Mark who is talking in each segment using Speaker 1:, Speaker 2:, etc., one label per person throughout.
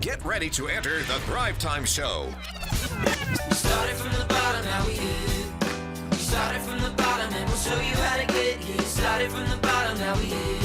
Speaker 1: Get ready to enter the Thrive Time Show.
Speaker 2: We started from the bottom, now we hit. We started from the bottom and we'll show you how to get here. Started from the bottom, now we hit.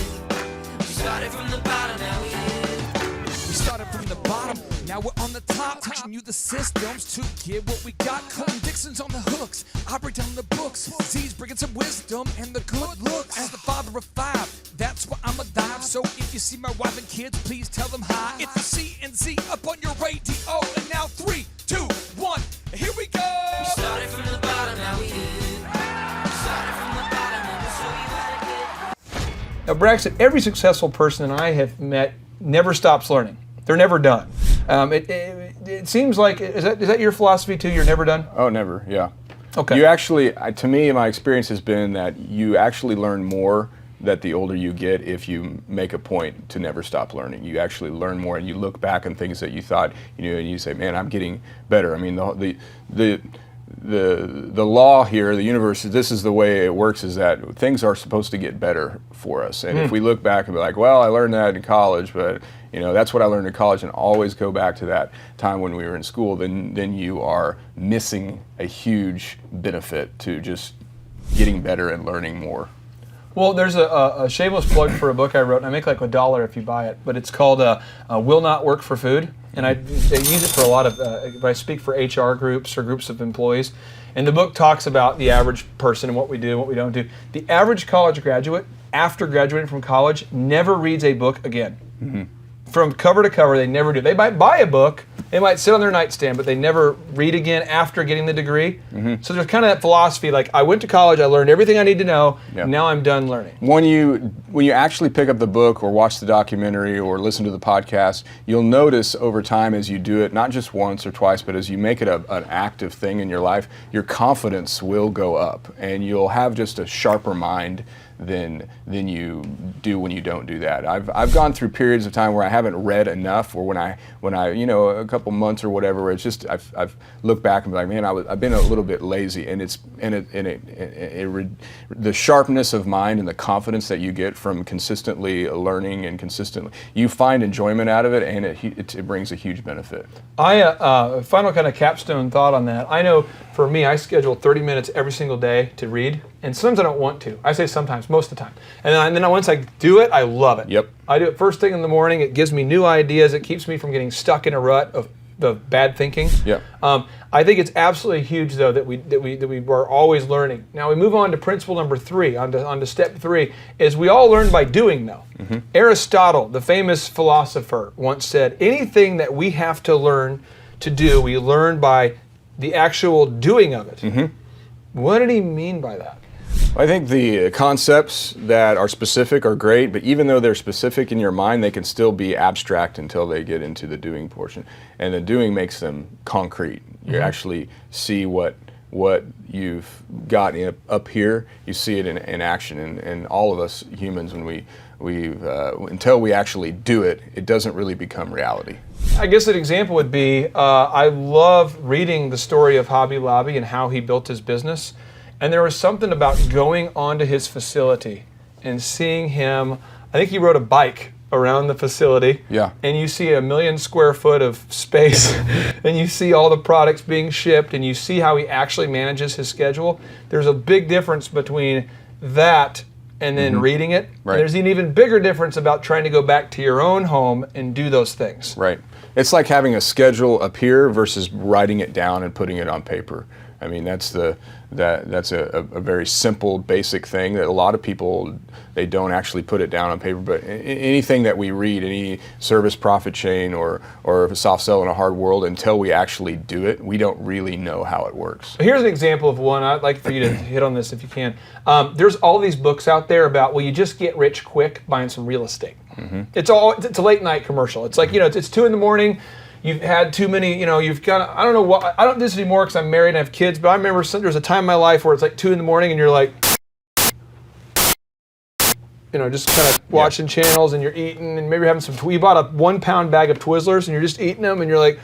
Speaker 2: We started from the bottom, now we hit.
Speaker 3: We started from the bottom, now we're on the top. Teaching you the systems to get what we got. Colton Dixon's on the hooks, I break down the books. Z's bringing some wisdom and the good looks. As the father of five, that's why I'm alive. So if you see my wife and kids, please tell them hi. It's the C&Z up on your radio. And now 3, 2, 1, here we go.
Speaker 2: We started from the bottom, now we hit. We started from the bottom and we'll show you how to get.
Speaker 4: Now, Braxton, every successful person I have met never stops learning. They're never done. It seems like, is that your philosophy too? You're never done?
Speaker 5: Oh, never, yeah.
Speaker 4: Okay.
Speaker 5: You actually, to me, my experience has been that you actually learn more that the older you get if you make a point to never stop learning. You actually learn more, and you look back on things that you thought you knew, and you say, man, I'm getting better. I mean, the law here, the universe, this is the way it works, is that things are supposed to get better for us. And if we look back and be like, well, I learned that in college, but that's what I learned in college, and always go back to that time when we were in school, then you are missing a huge benefit to just getting better and learning more.
Speaker 4: Well, there's a shameless plug for a book I wrote, and I make like $1 if you buy it, but it's called Will Not Work for Food. And I use it for a lot of, I speak for HR groups or groups of employees. And the book talks about the average person and what we do and what we don't do. The average college graduate, after graduating from college, never reads a book again. Mm-hmm. From cover to cover, they never do. They might buy a book, they might sit on their nightstand, but they never read again after getting the degree. Mm-hmm. So there's kind of that philosophy, like, I went to college, I learned everything I need to know, now I'm done learning.
Speaker 5: When you actually pick up the book or watch the documentary or listen to the podcast, you'll notice over time as you do it, not just once or twice, but as you make it an active thing in your life, your confidence will go up, and you'll have just a sharper mind than you do when you don't do that. I've gone through periods of time where I haven't read enough, or when I a couple months or whatever, where it's just I've looked back and be like, man, I've been a little bit lazy, and the sharpness of mind and the confidence that you get from consistently learning and consistently, you find enjoyment out of it, and it brings a huge benefit.
Speaker 4: Final kind of capstone thought on that. I know for me, I schedule 30 minutes every single day to read, and sometimes I don't want to. I say sometimes, most of the time. And then once I do it, I love it.
Speaker 5: Yep.
Speaker 4: I do it first thing in the morning. It gives me new ideas. It keeps me from getting stuck in a rut of bad thinking.
Speaker 5: Yep.
Speaker 4: I think it's absolutely huge, though, that we are always learning. Now we move on to principle number 3, on to step 3, is we all learn by doing, though. Mm-hmm. Aristotle, the famous philosopher, once said, anything that we have to learn to do, we learn by the actual doing of it. Mm-hmm. What did he mean by that?
Speaker 5: I think the concepts that are specific are great, but even though they're specific in your mind, they can still be abstract until they get into the doing portion. And the doing makes them concrete. You actually see what you've got up here, you see it in action. And all of us humans, when until we actually do it, it doesn't really become reality.
Speaker 4: I guess an example would be, I love reading the story of Hobby Lobby and how he built his business. And there was something about going onto his facility and seeing him, I think he rode a bike around the facility.
Speaker 5: Yeah.
Speaker 4: And you see 1 million square foot of space, and you see all the products being shipped, and you see how he actually manages his schedule. There's a big difference between that and then reading it.
Speaker 5: Right.
Speaker 4: There's an even bigger difference about trying to go back to your own home and do those things.
Speaker 5: Right. It's like having a schedule up here versus writing it down and putting it on paper. I mean, that's a very simple, basic thing that a lot of people, they don't actually put it down on paper. But anything that we read, any service profit chain or a soft sell in a hard world, until we actually do it, we don't really know how it works.
Speaker 4: Here's an example of one. I'd like for you to hit on this if you can. There's all these books out there about, well, you just get rich quick buying some real estate. Mm-hmm. It's a late night commercial. It's like, it's 2 a.m. You've had too many, you've got, I don't know what, I don't do this anymore because I'm married and I have kids, but I remember there was a time in my life where it's like 2 a.m. and you're like, just kind of watching channels, and you're eating, and maybe you're having you bought a 1 pound bag of Twizzlers and you're just eating them, and you're like,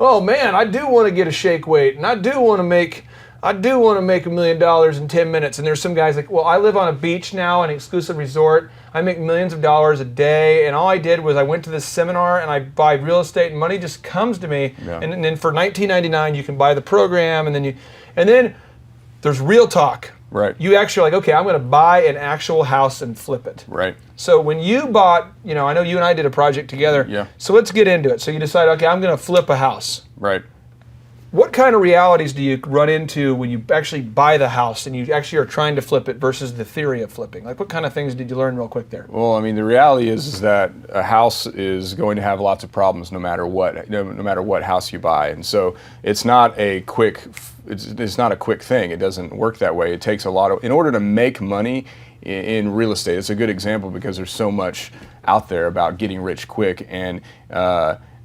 Speaker 4: oh man, I do want to get a shake weight, and I do want to make I do want to make $1 million in 10 minutes. And there's some guys like, well, I live on a beach now, an exclusive resort. I make millions of dollars a day. And all I did was I went to this seminar and I buy real estate and money just comes to me.
Speaker 5: Yeah.
Speaker 4: And then for $19.99, you can buy the program. And then there's real talk.
Speaker 5: Right.
Speaker 4: You actually are like, okay, I'm going to buy an actual house and flip it.
Speaker 5: Right.
Speaker 4: So when you bought, I know you and I did a project together.
Speaker 5: Yeah.
Speaker 4: So let's get into it. So you decide, okay, I'm going to flip a house.
Speaker 5: Right.
Speaker 4: What kind of realities do you run into when you actually buy the house and you actually are trying to flip it versus the theory of flipping? Like, what kind of things did you learn real quick there?
Speaker 5: Well, I mean, the reality is that a house is going to have lots of problems no matter what, no matter what house you buy, and so it's not a quick, it's not a quick thing. It doesn't work that way. It takes a lot of, in order to make money in real estate. It's a good example because there's so much out there about getting rich quick, and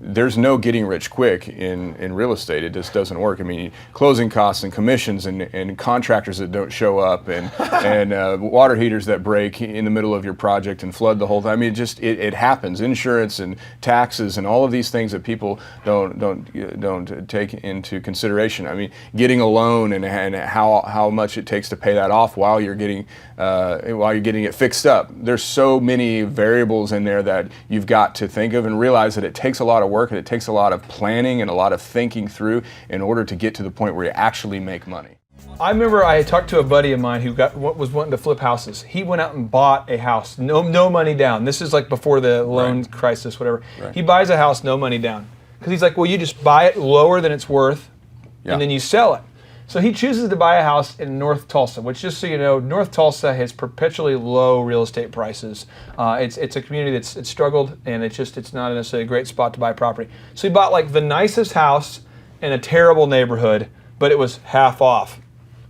Speaker 5: there's no getting rich quick in real estate. It just doesn't work. I mean, closing costs and commissions and contractors that don't show up and water heaters that break in the middle of your project and flood the whole thing. I mean, it happens. Insurance and taxes and all of these things that people don't take into consideration. I mean, getting a loan and how much it takes to pay that off while you're getting it fixed up. There's so many variables in there that you've got to think of and realize that it takes a lot of work and it takes a lot of planning and a lot of thinking through in order to get to the point where you actually make money.
Speaker 4: I remember I talked to a buddy of mine who was wanting to flip houses. He went out and bought a house, no money down. This is like before the loan crisis, whatever. Right. He buys a house, no money down. Because he's like, well, you just buy it lower than it's worth, and then you sell it. So he chooses to buy a house in North Tulsa, which, just so you know, North Tulsa has perpetually low real estate prices. It's a community that's struggled, and it's not necessarily a great spot to buy property. So he bought like the nicest house in a terrible neighborhood, but it was half off.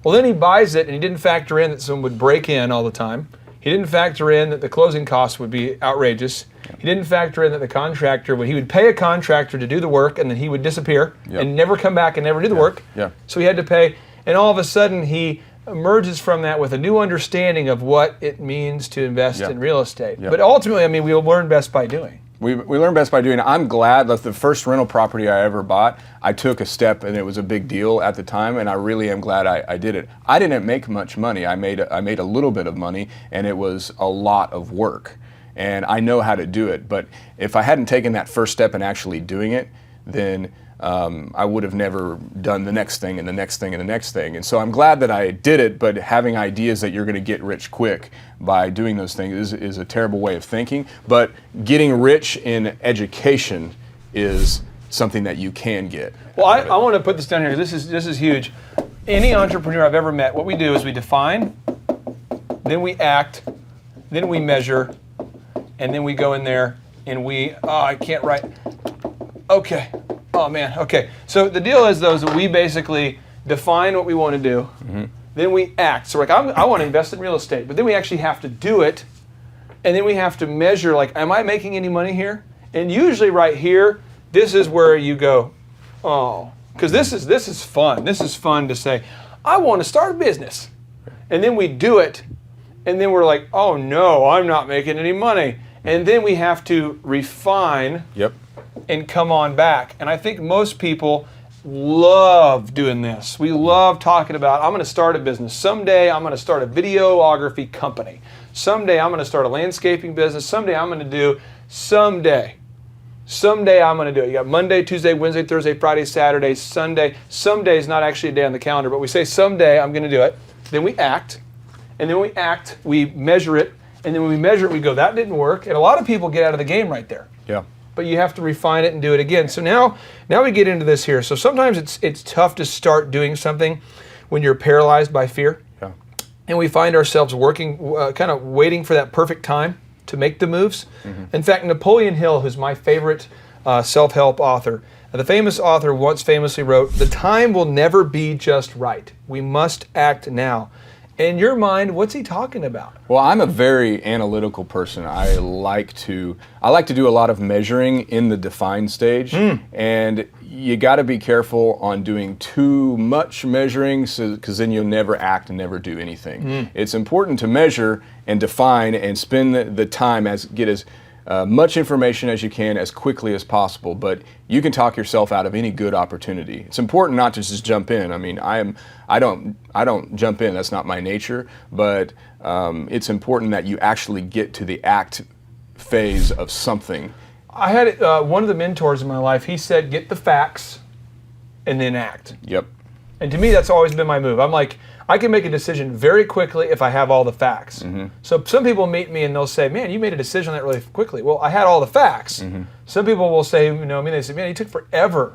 Speaker 4: Well, then he buys it, and he didn't factor in that someone would break in all the time. He didn't factor in that the closing costs would be outrageous. He didn't factor in that the contractor he would pay a contractor to do the work, and then he would disappear and never come back and never do the work.
Speaker 5: Yeah.
Speaker 4: So he had to pay, and all of a sudden he emerges from that with a new understanding of what it means to invest in real estate. But ultimately, I mean, we'll learn best by doing.
Speaker 5: We learn best by doing it. I'm glad that the first rental property I ever bought, I took a step, and it was a big deal at the time, and I really am glad I did it. I didn't make much money. I made a little bit of money, and it was a lot of work. And I know how to do it, but if I hadn't taken that first step and actually doing it, then I would have never done the next thing and the next thing and the next thing. And so I'm glad that I did it, but having ideas that you're going to get rich quick by doing those things is a terrible way of thinking. But getting rich in education is something that you can get.
Speaker 4: Well, I want to put this down here. This is huge. Any entrepreneur I've ever met, what we do is we define, then we act, then we measure, and then we go in there and I can't write. Okay. Oh man. Okay. So the deal is that we basically define what we want to do, then we act. So like I want to invest in real estate, but then we actually have to do it, and then we have to measure. Like, am I making any money here? And usually right here, this is where you go, oh, because this is fun. This is fun to say, I want to start a business, and then we do it, and then we're like, oh no, I'm not making any money, and then we have to refine. And come on back. And I think most people love doing this. We love talking about, I'm going to start a business. Someday I'm going to start a videography company. Someday I'm going to start a landscaping business. Someday I'm going to do, someday I'm going to do it. You got Monday, Tuesday, Wednesday, Thursday, Friday, Saturday, Sunday. Someday is not actually a day on the calendar, but we say someday I'm going to do it. Then we act. And then we act, we measure it. And then when we measure it, we go, that didn't work. And a lot of people get out of the game right there.
Speaker 5: Yeah.
Speaker 4: But you have to refine it and do it again. So now we get into this here. So sometimes it's tough to start doing something when you're paralyzed by fear.
Speaker 5: Yeah.
Speaker 4: And we find ourselves working, kind of waiting for that perfect time to make the moves. In fact, Napoleon Hill, who's my favorite self-help author, the famous author once famously wrote, "The time will never be just right. We must act now." In your mind, what's he talking about?
Speaker 5: Well, I'm a very analytical person. I like to do a lot of measuring in the define stage, and you got to be careful on doing too much measuring, because then you'll never act and never do anything. It's important to measure and define and spend the time, get as much information as you can as quickly as possible, but you can talk yourself out of any good opportunity. It's important not to just jump in. I mean, I don't jump in. That's not my nature. But it's important that you actually get to the act phase of something.
Speaker 4: I had one of the mentors in my life. He said, "Get the facts, and then act."
Speaker 5: Yep.
Speaker 4: And to me, that's always been my move. I'm like, I can make a decision very quickly if I have all the facts. So some people meet me and they'll say, "Man, you made a decision on that really quickly." Well, I had all the facts. Some people will say, they say, "Man, it took forever."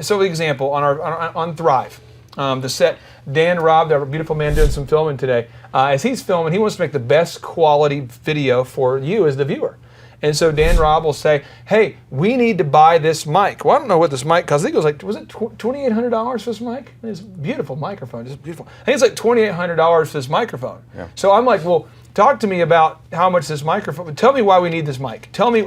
Speaker 4: So, for example, on Thrive, the set, Dan Robb, our beautiful man doing some filming today, as he's filming, he wants to make the best quality video for you as the viewer. And so Dan Robb will say, "Hey, we need to buy this mic." Well, I don't know what this mic costs. I think it was like, was it $2,800 for this mic? It's a beautiful microphone, just beautiful. I think it's like $2,800 for this microphone. Yeah. So I'm like, well, talk to me about how much this microphone, tell me why we need this mic. Tell me,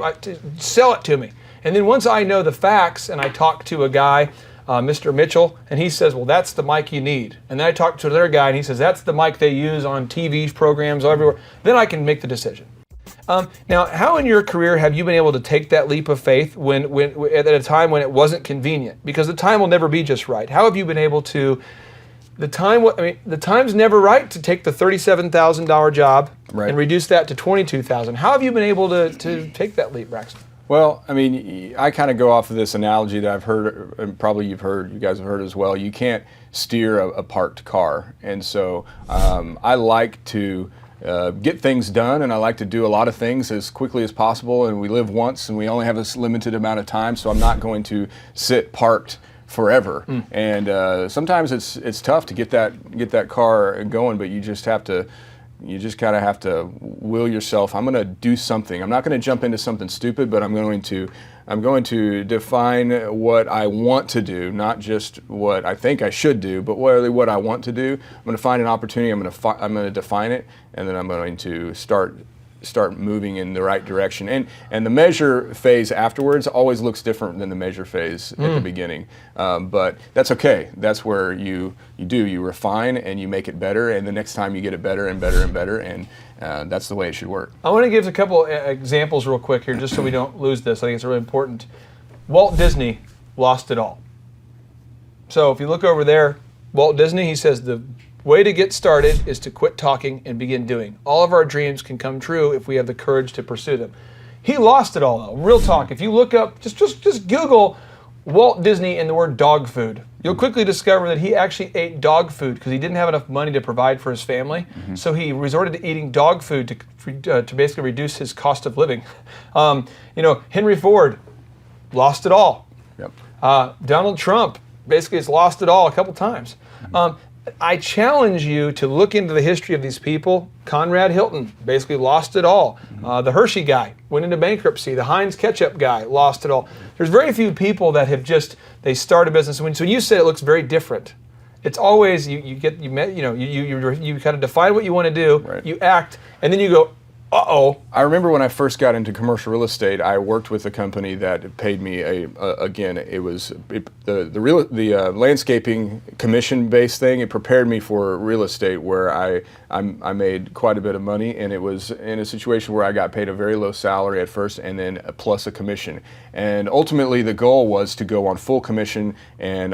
Speaker 4: sell it to me. And then once I know the facts and I talk to a guy, Mr. Mitchell, and he says, "Well, that's the mic you need." And then I talk to another guy and he says, "That's the mic they use on TV programs everywhere." Then I can make the decision. Now, how in your career have you been able to take that leap of faith when at a time when it wasn't convenient? Because the time will never be just right. How have you been able to, the time's never right to take the $37,000 job and reduce that to $22,000. How have you been able to take that leap, Braxton?
Speaker 5: Well, I mean, I kind of go off of this analogy that I've heard, and probably you guys have heard as well. You can't steer a parked car. And so I like to get things done, and I like to do a lot of things as quickly as possible, and we live once and we only have this limited amount of time, so I'm not going to sit parked forever. And sometimes it's tough to get that car going, but you just kind of have to will yourself. I'm going to do something. I'm not going to jump into something stupid, but I'm going to define what I want to do, not just what I think I should do, but really what I want to do. I'm going to find an opportunity. I'm going to define it, and then I'm going to start moving in the right direction. And the measure phase afterwards always looks different than the measure phase at the beginning. But that's okay. That's where you refine and you make it better, and the next time you get it better and better and better, and that's the way it should work.
Speaker 4: I want to give a couple examples real quick here just so we don't lose this. I think it's really important. Walt Disney lost it all. So if you look over there, Walt Disney, he says the way to get started is to quit talking and begin doing. All of our dreams can come true if we have the courage to pursue them. He lost it all though. Real talk. If you look up, just Google Walt Disney and the word dog food. You'll quickly discover that he actually ate dog food because he didn't have enough money to provide for his family. So he resorted to eating dog food to basically reduce his cost of living. Henry Ford lost it all.
Speaker 5: Yep.
Speaker 4: Donald Trump basically has lost it all a couple times. I challenge you to look into the history of these people. Conrad Hilton basically lost it all. The Hershey guy went into bankruptcy. The Heinz ketchup guy lost it all. There's very few people that have they start a business. So when you say it looks very different, it's always you kind of define what you want to do, right. You act, and then you go, uh-oh.
Speaker 5: I remember when I first got into commercial real estate, I worked with a company that paid me the landscaping commission-based thing. It prepared me for real estate where I made quite a bit of money, and it was in a situation where I got paid a very low salary at first and then plus a commission. And ultimately the goal was to go on full commission, and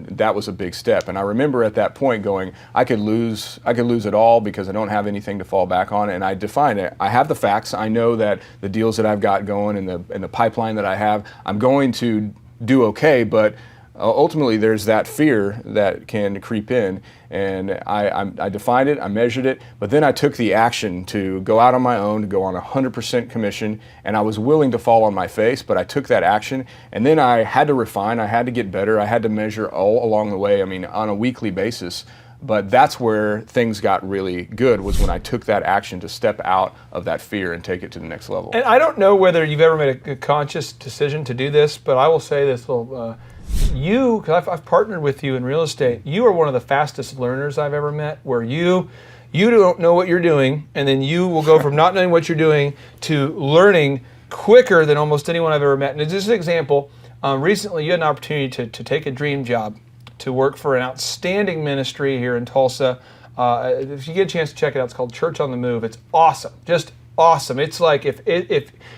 Speaker 5: that was a big step. And I remember at that point going, I could lose it all because I don't have anything to fall back on, and I define it. I have the facts. I know that the deals that I've got going and the pipeline that I have, I'm going to do okay, but ultimately there's that fear that can creep in, and I defined it, I measured it, but then I took the action to go out on my own, to go on 100% commission, and I was willing to fall on my face, but I took that action, and then I had to refine, I had to get better, I had to measure all along the way, on a weekly basis. But that's where things got really good, was when I took that action to step out of that fear and take it to the next level.
Speaker 4: And I don't know whether you've ever made a conscious decision to do this, but I will say this, because I've partnered with you in real estate, you are one of the fastest learners I've ever met, where you don't know what you're doing, and then you will go from not knowing what you're doing to learning quicker than almost anyone I've ever met. And just an example, recently you had an opportunity to take a dream job, to work for an outstanding ministry here in Tulsa. If you get a chance to check it out, it's called Church on the Move. It's awesome, just awesome. It's like if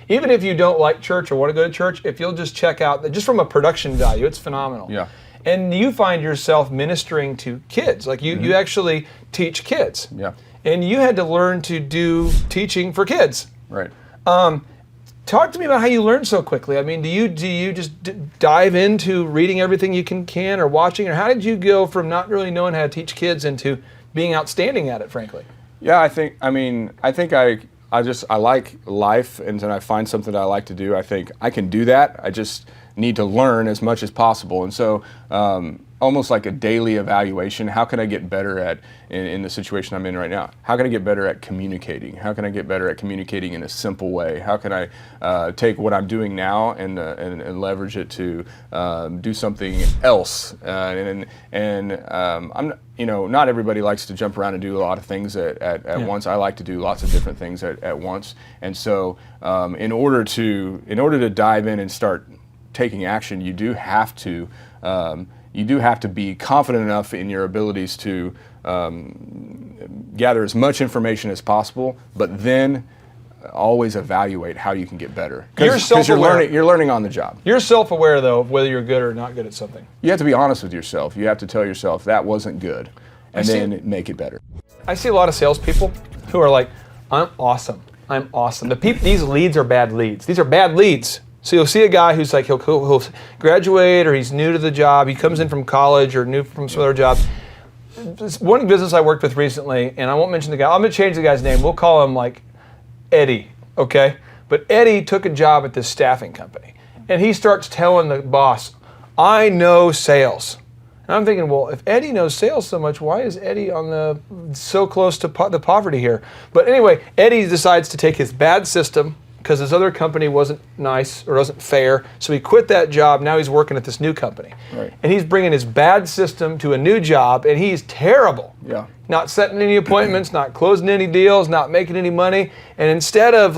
Speaker 4: even if you don't like church or want to go to church, if you'll just check out, just from a production value, it's phenomenal.
Speaker 5: Yeah.
Speaker 4: And you find yourself ministering to kids. Like you actually teach kids.
Speaker 5: Yeah.
Speaker 4: And you had to learn to do teaching for kids.
Speaker 5: Right.
Speaker 4: Talk to me about how you learn so quickly. I mean, do you just dive into reading everything you can or watching, or how did you go from not really knowing how to teach kids into being outstanding at it, frankly?
Speaker 5: Yeah, I think I like life, and then I find something that I like to do. I think I can do that. I just need to learn as much as possible. And so almost like a daily evaluation, how can I get better at, in the situation I'm in right now, how can I get better at communicating? How can I get better at communicating in a simple way? How can I take what I'm doing now and leverage it to do something else? I'm not everybody likes to jump around and do a lot of things at once. I like to do lots of different things at once. And so in order to dive in and start taking action, you do have to be confident enough in your abilities to gather as much information as possible, but then always evaluate how you can get better. Because you're learning on the job.
Speaker 4: You're self-aware, though, of whether you're good or not good at something. You
Speaker 5: have to be honest with yourself. You have to tell yourself that wasn't good, and then make it better.
Speaker 4: I see a lot of salespeople who are like, I'm awesome. I'm awesome. These leads are bad leads. These are bad leads. So you'll see a guy who's like, he'll graduate, or he's new to the job. He comes in from college or new from some other job. One business I worked with recently, and I won't mention the guy. I'm going to change the guy's name. We'll call him like Eddie, okay? But Eddie took a job at this staffing company, and he starts telling the boss, I know sales. And I'm thinking, well, if Eddie knows sales so much, why is Eddie so close to the poverty here? But anyway, Eddie decides to take his bad system, because his other company wasn't nice or wasn't fair, so he quit that job. Now he's working at this new company.
Speaker 5: Right.
Speaker 4: And he's bringing his bad system to a new job, and he's terrible.
Speaker 5: Yeah.
Speaker 4: Not setting any appointments, not closing any deals, not making any money. And instead of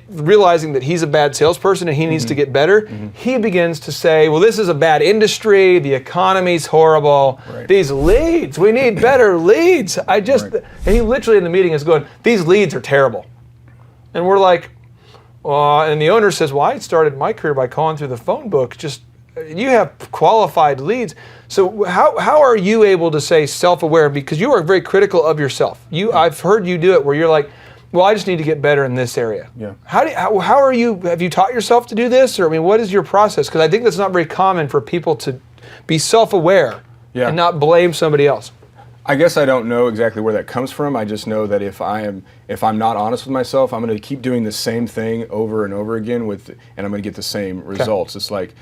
Speaker 4: realizing that he's a bad salesperson and he needs to get better, he begins to say, well, this is a bad industry, the economy's horrible, these leads, we need better leads. And he literally in the meeting is going, these leads are terrible. And we're like, and the owner says, well, I started my career by calling through the phone book. You have qualified leads. So how are you able to say self-aware? Because you are very critical of yourself. I've heard you do it where you're like, well, I just need to get better in this area.
Speaker 5: Yeah.
Speaker 4: How are you, have you taught yourself to do this? Or I mean, what is your process? Because I think that's not very common for people to be self-aware and not blame somebody else.
Speaker 5: I guess I don't know exactly where that comes from. I just know that if I'm not honest with myself, I'm going to keep doing the same thing over and over again and I'm going to get the same results. It's like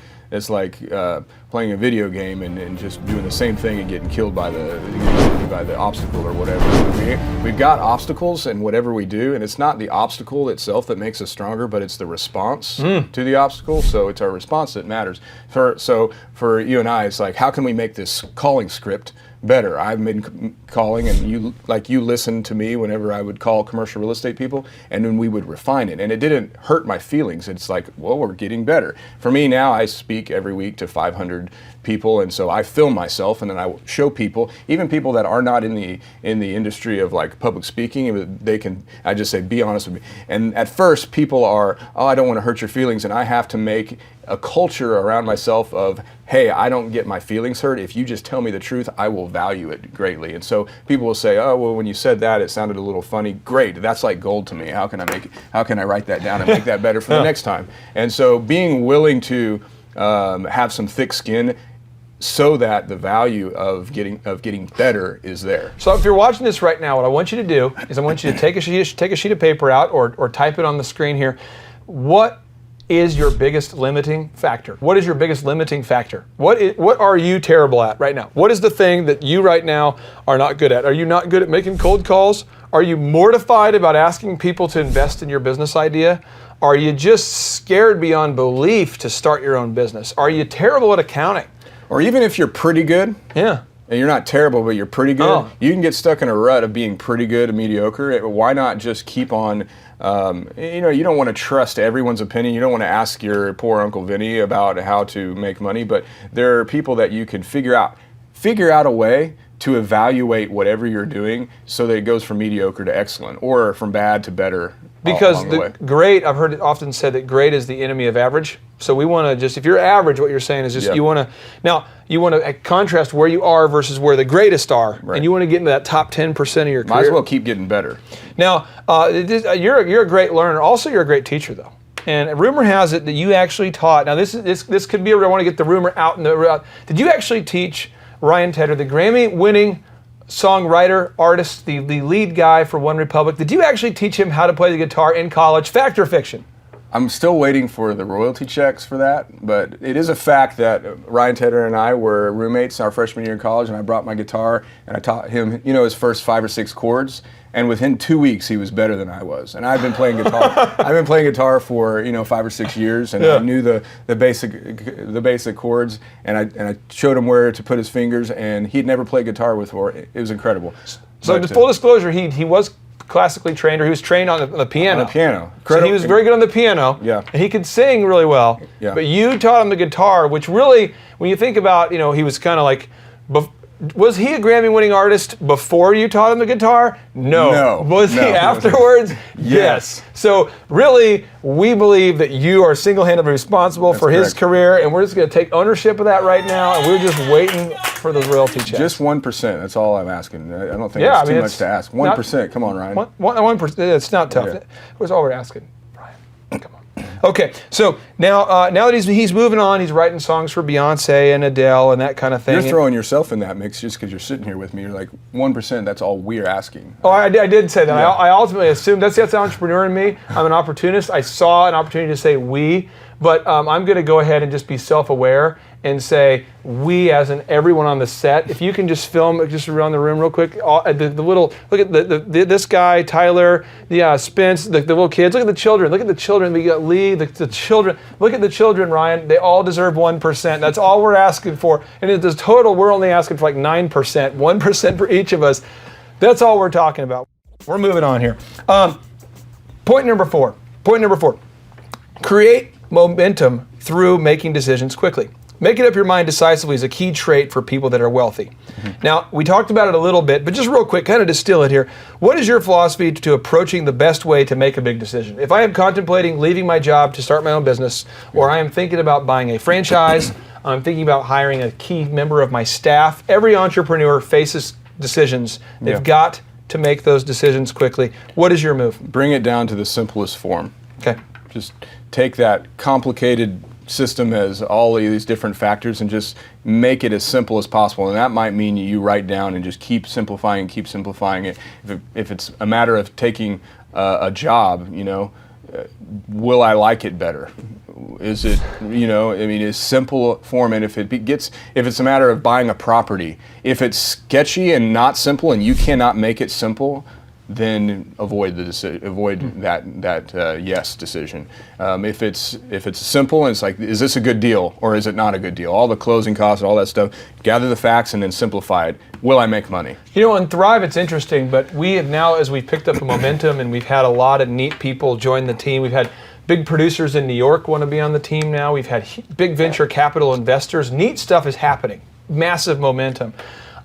Speaker 5: playing a video game and just doing the same thing and getting killed by the obstacle or whatever. We've got obstacles in whatever we do, and it's not the obstacle itself that makes us stronger, but it's the response to the obstacle. So it's our response that matters. So for you and I, it's like, how can we make this calling script better? I've been calling, and you listened to me whenever I would call commercial real estate people, and then we would refine it, and it didn't hurt my feelings. It's like, well, we're getting better. For me now, I speak every week to 500 people, and so I film myself, and then I show people, even people that are not in the industry of like public speaking, I just say, be honest with me. And at first, people are, I don't want to hurt your feelings, and I have to make a culture around myself of, hey, I don't get my feelings hurt. If you just tell me the truth, I will value it greatly. And so people will say, oh, well, when you said that, it sounded a little funny. Great, that's like gold to me. How can I write that down and make that better for the next time? And so being willing to have some thick skin so that the value of getting better is there.
Speaker 4: So if you're watching this right now, what I want you to do is I want you to take a sheet of paper out or type it on the screen here. What is your biggest limiting factor? What is your biggest limiting factor? What are you terrible at right now? What is the thing that you right now are not good at? Are you not good at making cold calls? Are you mortified about asking people to invest in your business idea? Are you just scared beyond belief to start your own business? Are you terrible at accounting?
Speaker 5: Or even if you're pretty good,
Speaker 4: and
Speaker 5: you're not terrible, but you're pretty good, you can get stuck in a rut of being pretty good and mediocre. Why not just keep on, you don't want to trust everyone's opinion. You don't want to ask your poor Uncle Vinny about how to make money, but there are people that you can figure out a way to evaluate whatever you're doing so that it goes from mediocre to excellent or from bad to better.
Speaker 4: Because
Speaker 5: along the way.
Speaker 4: great, I've heard it often said that great is the enemy of average. So we want to just, if you're average, what you're saying is just
Speaker 5: Yeah.
Speaker 4: you want to contrast where you are versus where the greatest are,
Speaker 5: Right.
Speaker 4: and you want to get into that top 10% of your career.
Speaker 5: Might as well keep getting better.
Speaker 4: Now, you're a great learner. Also, you're a great teacher, though. And rumor has it that you actually taught. Now, this could be. I want to get the rumor out. Did you actually teach Ryan Tedder, the Grammy-winning songwriter, artist, the lead guy for One Republic? Did you actually teach him how to play the guitar in college? Fact or fiction?
Speaker 5: I'm still waiting for the royalty checks for that, but it is a fact that Ryan Tedder and I were roommates our freshman year in college, and I brought my guitar and I taught him, his first 5 or 6 chords, and within 2 weeks he was better than I was. And I've been playing guitar. I've been playing guitar for 5 or 6 years, and I knew the basic chords, and I showed him where to put his fingers, and he'd never played guitar before. It was incredible.
Speaker 4: So,
Speaker 5: But,
Speaker 4: full disclosure, he was classically trained, or he was trained on the piano.
Speaker 5: on the piano.
Speaker 4: So he was very good on the piano.
Speaker 5: Yeah.
Speaker 4: And he could sing really well.
Speaker 5: Yeah.
Speaker 4: But you taught him the guitar, which really, when you think about, he was kind of like, was he a Grammy-winning artist before you taught him the guitar? No. Was he afterwards? Yes. So really, we believe that you are single-handedly responsible for his
Speaker 5: correct.
Speaker 4: career, and we're just going to take ownership of that right now, and we're just waiting for the royalty check.
Speaker 5: Just 1%. That's all I'm asking. I don't think it's too much to ask. 1%. Come on, Ryan.
Speaker 4: 1%. It's not tough.
Speaker 5: Yeah.
Speaker 4: That's all we're asking, Brian. Come on. Okay, so now that he's moving on, he's writing songs for Beyonce and Adele and that kind of thing.
Speaker 5: You're throwing yourself in that mix just because you're sitting here with me. You're like 1%. That's all we're asking.
Speaker 4: Oh, I did say that.
Speaker 5: Yeah.
Speaker 4: I ultimately assumed that's the entrepreneur in me. I'm an opportunist. I saw an opportunity to say we, but I'm going to go ahead and just be self-aware and say we, as in everyone on the set. If you can just film just around the room real quick, the little, look at this guy Tyler, Spence, the little kids. Look at the children. Look at the children. We got Lee. The children. Look at the children, Ryan. They all deserve 1%. That's all we're asking for. And in the total, we're only asking for like 9%, 1% for each of us. That's all we're talking about. We're moving on here. Point number four. Create momentum through making decisions quickly. Making up your mind decisively is a key trait for people that are wealthy. Now, we talked about it a little bit, but just real quick, kind of distill it here. What is your philosophy to approaching the best way to make a big decision? If I am contemplating leaving my job to start my own business, or I am thinking about buying a franchise, I'm thinking about hiring a key member of my staff, every entrepreneur faces decisions. They've got to make those decisions quickly. What is your move?
Speaker 5: Bring it down to the simplest form.
Speaker 4: Okay.
Speaker 5: Just take that complicated system as all of these different factors and just make it as simple as possible. And that might mean you write down and just keep simplifying it. If it's a matter of taking a job, will I like it better? Is it, is simple form. And if it's a matter of buying a property, if it's sketchy and not simple and you cannot make it simple, then avoid the decision. Avoid that yes decision. If it's simple and it's like, is this a good deal or is it not a good deal? All the closing costs, all that stuff. Gather the facts and then simplify it. Will I make money?
Speaker 4: On Thrive, it's interesting, but we have now, as we've picked up a momentum and we've had a lot of neat people join the team. We've had big producers in New York want to be on the team now. We've had big venture capital investors. Neat stuff is happening. Massive momentum.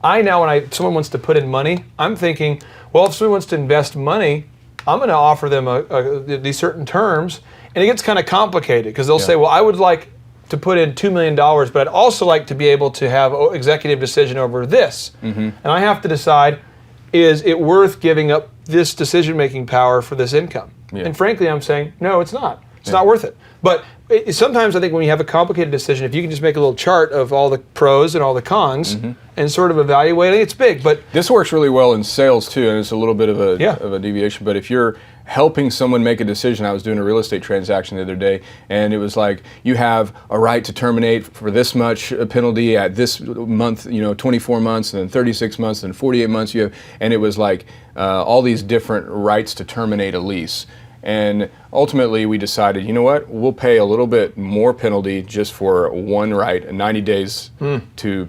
Speaker 4: When someone wants to put in money, I'm thinking, well, if someone wants to invest money, I'm going to offer them these certain terms, and it gets kind of complicated because they'll say, well, I would like to put in $2 million, but I'd also like to be able to have executive decision over this. And I have to decide, is it worth giving up this decision-making power for this income? And frankly, I'm saying, no, it's not. It's not worth it. But sometimes I think when you have a complicated decision, if you can just make a little chart of all the pros and all the cons and sort of evaluate it, it's big. But
Speaker 5: this works really well in sales too, and it's a little bit of a deviation. But if you're helping someone make a decision, I was doing a real estate transaction the other day, and it was like, you have a right to terminate for this much penalty at this month, 24 months, and then 36 months, and 48 months. And it was like all these different rights to terminate a lease. And ultimately, we decided, you know what, we'll pay a little bit more penalty just for one right, 90 days to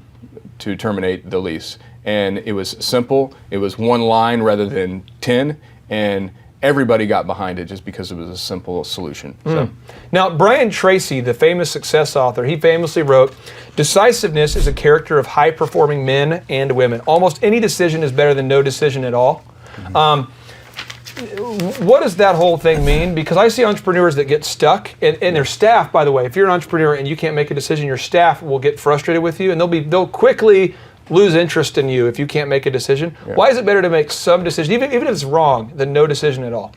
Speaker 5: terminate the lease. And it was simple. It was one line rather than 10, and everybody got behind it just because it was a simple solution. So.
Speaker 4: Now, Brian Tracy, the famous success author, he famously wrote, "Decisiveness is a character of high-performing men and women. Almost any decision is better than no decision at all." What does that whole thing mean? Because I see entrepreneurs that get stuck, and their staff, by the way, if you're an entrepreneur and you can't make a decision, your staff will get frustrated with you, and they'll quickly lose interest in you if you can't make a decision. Yeah. Why is it better to make some decision, even if it's wrong, than no decision at all?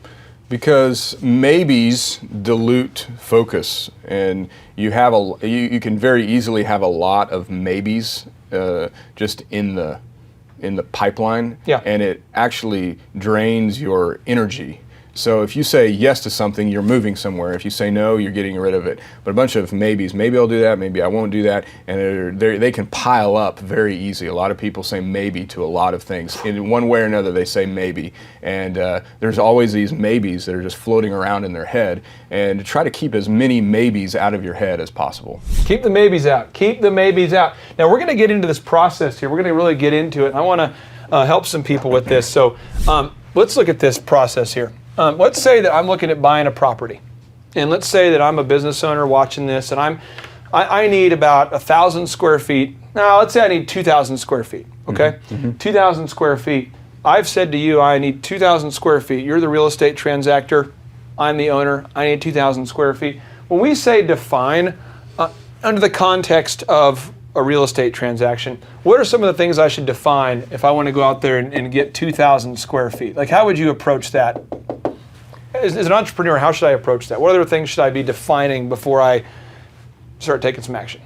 Speaker 5: Because maybes dilute focus, and you can very easily have a lot of maybes just in the pipeline, and it actually drains your energy. So if you say yes to something, you're moving somewhere. If you say no, you're getting rid of it. But a bunch of maybes, maybe I'll do that, maybe I won't do that, and they can pile up very easy. A lot of people say maybe to a lot of things. In one way or another, they say maybe. And there's always these maybes that are just floating around in their head. And try to keep as many maybes out of your head as possible.
Speaker 4: Keep the maybes out. Keep the maybes out. Now, we're going to get into this process here. We're going to really get into it. I want to help some people with this. So let's look at this process here. Let's say that I'm looking at buying a property, and let's say that I'm a business owner watching this, and I need about 1,000 square feet. Now, let's say I need 2,000 square feet. Okay, 2,000 square feet. I've said to you, I need 2,000 square feet. You're the real estate transactor. I'm the owner. I need 2,000 square feet. When we say define, under the context of a real estate transaction, what are some of the things I should define if I want to go out there and get 2,000 square feet? Like, how would you approach that? As an entrepreneur, how should I approach that? What other things should I be defining before I start taking some action?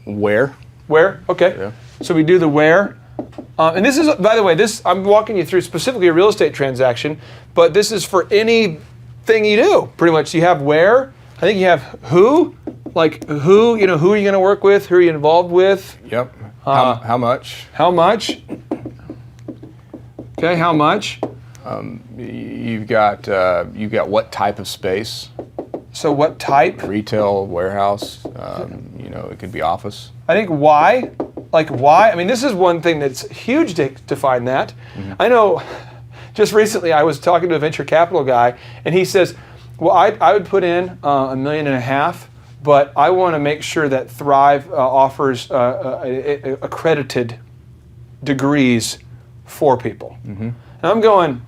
Speaker 5: Where?
Speaker 4: Where? Okay. Yeah. So we do the where. And this is, by the way, I'm walking you through specifically a real estate transaction, but this is for anything you do. Pretty much, you have where. I think you have who. Like who are you going to work with? Who are you involved with?
Speaker 5: Yep. How much?
Speaker 4: How much? Okay, how much?
Speaker 5: You've got what type of space?
Speaker 4: So what type?
Speaker 5: Retail, warehouse. It could be office.
Speaker 4: I think why. Like why? I mean, this is one thing that's huge to define that. I know. Just recently, I was talking to a venture capital guy, and he says, "Well, I would put in $1.5 million, but I want to make sure that Thrive offers accredited degrees for people." And I'm going,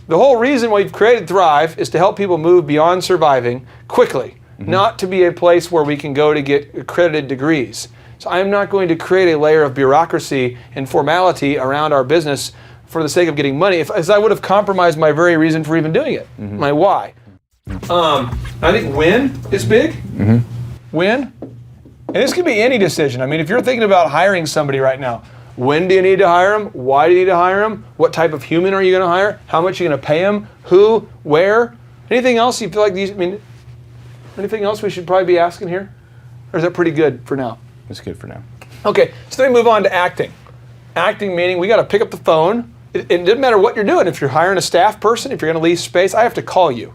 Speaker 4: the whole reason why we've created Thrive is to help people move beyond surviving quickly, not to be a place where we can go to get accredited degrees. So I'm not going to create a layer of bureaucracy and formality around our business for the sake of getting money, as I would have compromised my very reason for even doing it, my why. I think when is big. When? And this could be any decision. I mean, if you're thinking about hiring somebody right now, when do you need to hire them? Why do you need to hire them? What type of human are you going to hire? How much are you going to pay them? Who? Where? Anything else you feel like anything else we should probably be asking here? Or is that pretty good for now?
Speaker 5: It's good for now.
Speaker 4: Okay, so then we move on to acting. Acting meaning we got to pick up the phone. It doesn't matter what you're doing. If you're hiring a staff person, if you're going to lease space, I have to call you.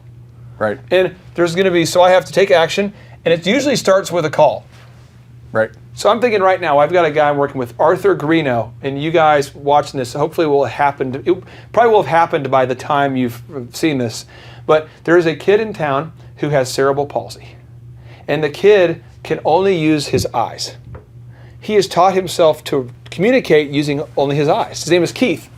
Speaker 5: Right.
Speaker 4: And there's going to be, so I have to take action, and it usually starts with a call.
Speaker 5: Right.
Speaker 4: So I'm thinking right now, I've got a guy I'm working with, Arthur Greeno, and you guys watching this, hopefully it probably will have happened by the time you've seen this, but there is a kid in town who has cerebral palsy, and the kid can only use his eyes. He has taught himself to communicate using only his eyes. His name is Keith,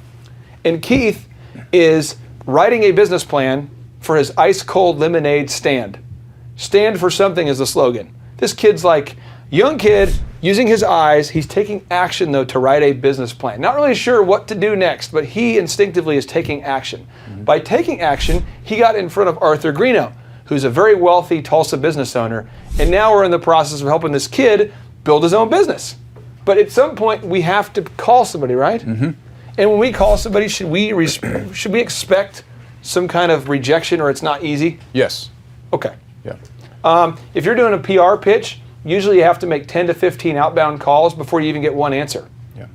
Speaker 4: and Keith is writing a business plan for his ice cold lemonade stand. Stand for something is the slogan. This kid's like, young kid, using his eyes, he's taking action though to write a business plan. Not really sure what to do next, but he instinctively is taking action. By taking action, he got in front of Arthur Greeno, who's a very wealthy Tulsa business owner, and now we're in the process of helping this kid build his own business. But at some point, we have to call somebody, right? And when we call somebody, should we expect some kind of rejection or it's not easy?
Speaker 5: Yes.
Speaker 4: Okay.
Speaker 5: Yeah.
Speaker 4: If you're doing a PR pitch, usually you have to make 10 to 15 outbound calls before you even get one answer.
Speaker 5: Yeah.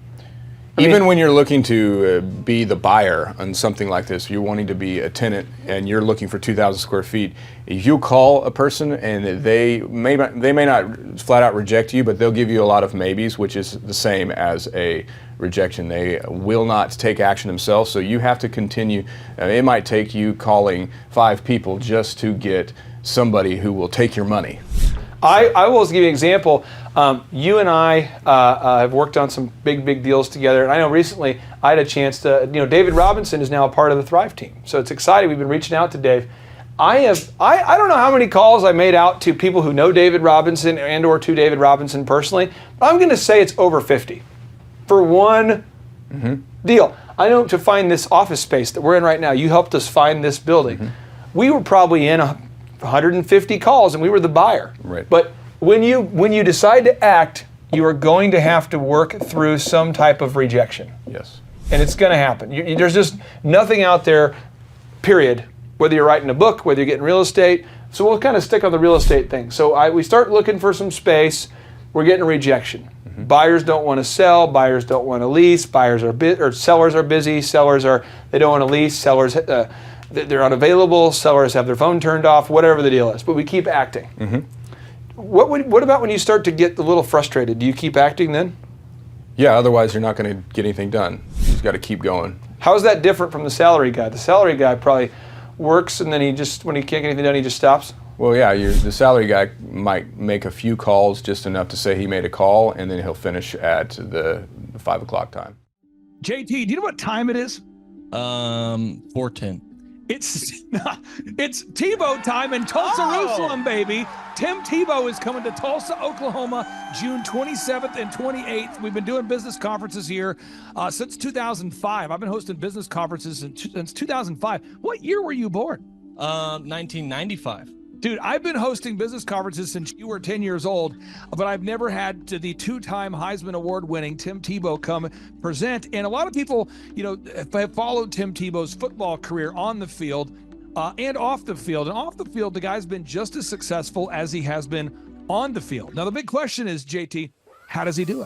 Speaker 5: Even when you're looking to be the buyer on something like this, you're wanting to be a tenant and you're looking for 2,000 square feet, if you call a person and they may not flat out reject you, but they'll give you a lot of maybes, which is the same as a rejection. They will not take action themselves, so you have to continue. It might take you calling 5 people just to get somebody who will take your money.
Speaker 4: I will give you an example. You and I have worked on some big deals together, and I know recently I had a chance to, David Robinson is now a part of the Thrive team, so it's exciting. We've been reaching out to Dave. I don't know how many calls I made out to people who know David Robinson and or to David Robinson personally, but I'm going to say it's over 50 for one deal. I know to find this office space that we're in right now, you helped us find this building. We were probably in 150 calls and we were the buyer.
Speaker 5: Right.
Speaker 4: But when you decide to act, you are going to have to work through some type of rejection.
Speaker 5: Yes.
Speaker 4: And it's going to happen. There's just nothing out there, period, whether you're writing a book, whether you're getting real estate. So we'll kind of stick on the real estate thing. So we start looking for some space, we're getting a rejection. Buyers don't want to sell, buyers don't want to lease, sellers are busy, they don't want to lease, sellers they're unavailable, sellers have their phone turned off, whatever the deal is. But we keep acting. What about when you start to get a little frustrated? Do you keep acting then?
Speaker 5: Yeah, otherwise you're not going to get anything done. You just got to keep going.
Speaker 4: How is that different from the salary guy? The salary guy probably works and then when he can't get anything done, he just stops?
Speaker 5: Well, yeah, the salary guy might make a few calls, just enough to say he made a call, and then he'll finish at the 5 o'clock time.
Speaker 3: JT, do you know what time it is?
Speaker 6: 4:10.
Speaker 3: It's Tebow time in Tulsa, Jerusalem, baby. Tim Tebow is coming to Tulsa, Oklahoma, June 27th and 28th. We've been doing business conferences here since 2005. I've been hosting business conferences since 2005. What year were you born?
Speaker 6: 1995.
Speaker 3: Dude, I've been hosting business conferences since you were 10 years old, but I've never had the 2-time Heisman Award winning Tim Tebow come present. And a lot of people, have followed Tim Tebow's football career on the field and off the field. And off the field, the guy's been just as successful as he has been on the field. Now, the big question is, JT, how does he do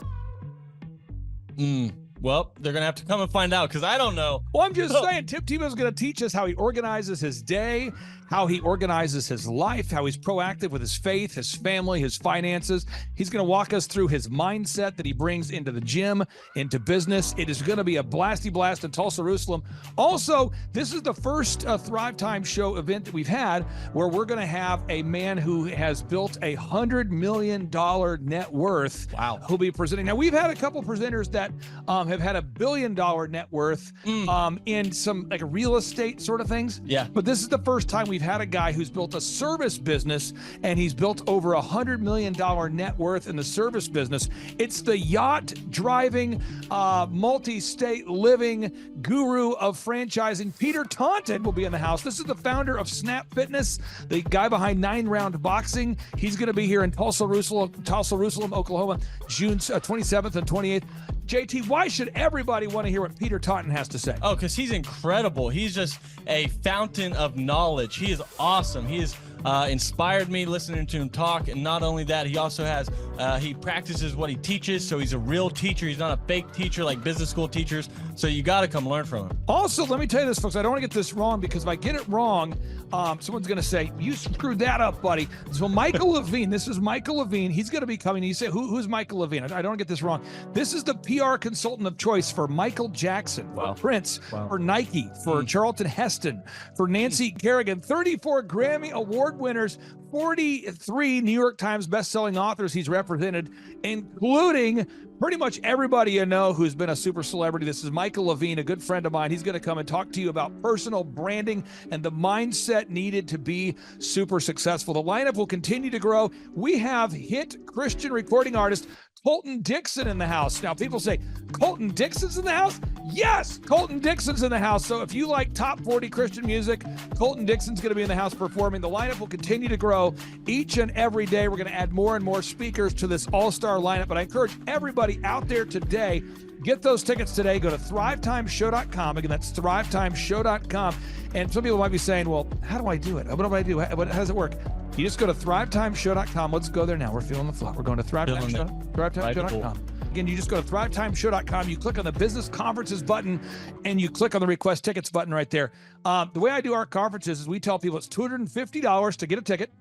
Speaker 3: it?
Speaker 6: Well, they're going to have to come and find out because I don't know.
Speaker 3: Well, I'm just saying, Tim Tebow's going to teach us how he organizes his day, how he organizes his life, how he's proactive with his faith, his family, his finances. He's going to walk us through his mindset that he brings into the gym, into business. It is going to be a blasty blast in Tulsa, Jerusalem. Also, this is the first Thrive Time Show event that we've had where we're going to have a man who has built $100 million net worth.
Speaker 6: Wow.
Speaker 3: Who'll be presenting. Now, we've had a couple presenters that have had $1 billion net worth in some like real estate sort of things.
Speaker 6: Yeah.
Speaker 3: But this is the first time we've had a guy who's built a service business and he's built over $100 million net worth in the service business. It's the yacht driving, multi-state living guru of franchising. Peter Taunton will be in the house. This is the founder of Snap Fitness, the guy behind 9 Round Boxing. He's going to be here in Tulsa, Jerusalem, Oklahoma, June 27th and 28th. JT, why should everybody want to hear what Peter Taunton has to say?
Speaker 6: Oh, because he's incredible. He's just a fountain of knowledge. He is awesome. He has inspired me listening to him talk. And not only that, he also has, he practices what he teaches. So he's a real teacher. He's not a fake teacher like business school teachers. So you got to come learn from him.
Speaker 3: Also, let me tell you this, folks. I don't want to get this wrong because if I get it wrong, someone's going to say, you screwed that up, buddy. So Michael Levine, this is Michael Levine. He's going to be coming. You say, who's Michael Levine? I don't get this wrong. This is the PR consultant of choice for Michael Jackson, for Prince, for Nike, for Charlton Heston, for Nancy Kerrigan, 34 Grammy Award winners, 43 New York Times best-selling authors he's represented, including pretty much everybody you know who's been a super celebrity. This is Michael Levine, a good friend of mine. He's going to come and talk to you about personal branding and the mindset needed to be super successful. The lineup will continue to grow. We have hit Christian recording artist Colton Dixon in the house. Now, people say, Colton Dixon's in the house? Yes, Colton Dixon's in the house. So if you like top 40 Christian music, Colton Dixon's going to be in the house performing. The lineup will continue to grow each and every day. We're going to add more and more speakers to this all-star lineup. But I encourage everybody out there today, get those tickets today. Go to thrivetimeshow.com. Again, that's thrivetimeshow.com. And some people might be saying, well, how do I do it? What do I do? How does it work? You just go to thrivetimeshow.com. Let's go there now. We're feeling the flow. We're going to thrivetimeshow.com. Again, you just go to thrivetimeshow.com. You click on the business conferences button, and you click on the request tickets button right there. The way I do our conferences is we tell people it's $250 to get a ticket.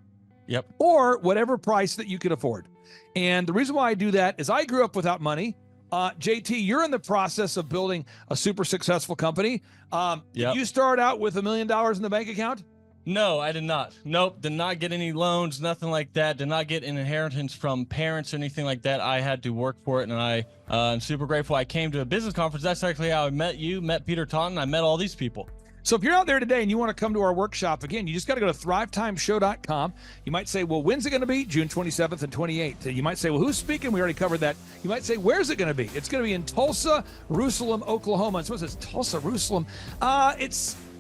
Speaker 6: Yep.
Speaker 3: Or whatever price that you can afford. And the reason why I do that is I grew up without money. JT, you're in the process of building a super successful company. Did you start out with $1 million in the bank account?
Speaker 6: No, I did not. Nope, did not get any loans, nothing like that. Did not get an inheritance from parents or anything like that. I had to work for it, and I'm super grateful. I came to a business conference. That's actually how I met you, met Peter Taunton. I met all these people.
Speaker 3: So if you're out there today and you want to come to our workshop, again, you just got to go to thrivetimeshow.com. You might say, well, when's it going to be? June 27th and 28th. You might say, well, who's speaking? We already covered that. You might say, where's it going to be? It's going to be in Tulsa, Jerusalem, Oklahoma. And so it says Tulsa, Jerusalem.